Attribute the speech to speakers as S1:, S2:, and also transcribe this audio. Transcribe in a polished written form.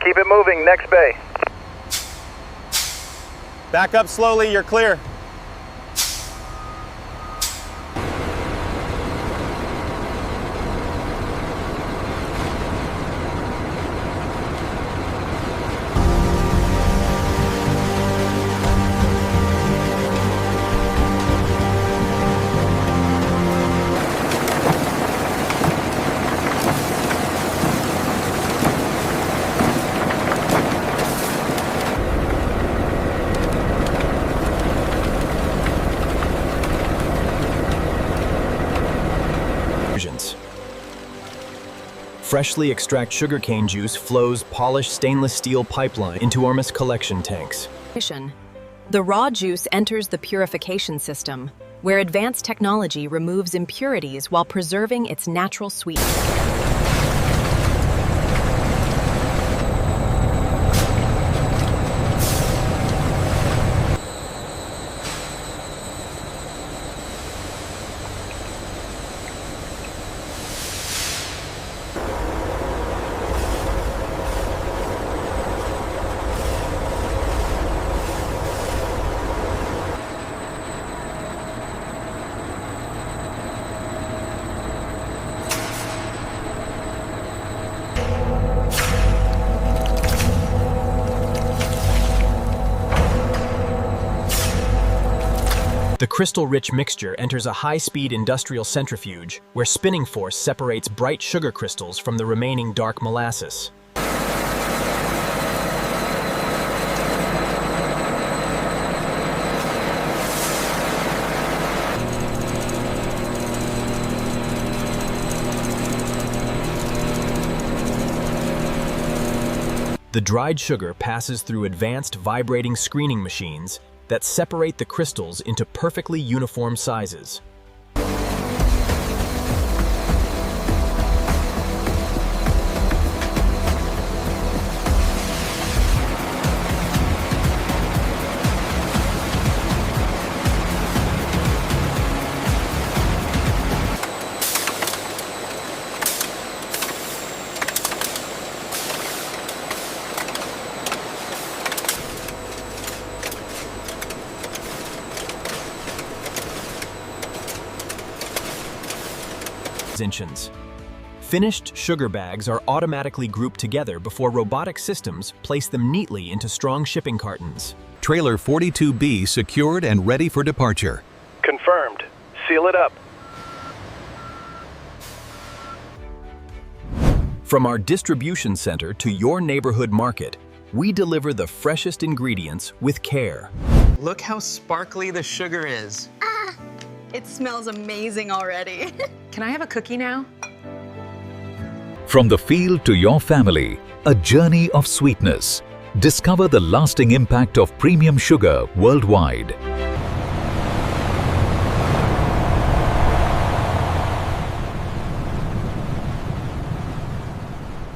S1: Keep it moving, next bay.
S2: Back up slowly, you're clear.
S3: Freshly extract sugarcane juice flows polished stainless steel pipeline into enormous collection tanks.
S4: The raw juice enters the purification system, where advanced technology removes impurities while preserving its natural sweetness.
S3: The crystal-rich mixture enters a high-speed industrial centrifuge where spinning force separates bright sugar crystals from the remaining dark molasses. The dried sugar passes through advanced vibrating screening machines that separate the crystals into perfectly uniform sizes. Finished sugar bags are automatically grouped together before robotic systems place them neatly into strong shipping cartons.
S5: Trailer 42B secured and ready for departure.
S1: Confirmed. Seal it up.
S3: From our distribution center to your neighborhood market, we deliver the freshest ingredients with care.
S6: Look how sparkly the sugar is.
S7: It smells amazing already.
S8: Can I have a cookie now?
S5: From the field to your family, a journey of sweetness. Discover the lasting impact of premium sugar worldwide.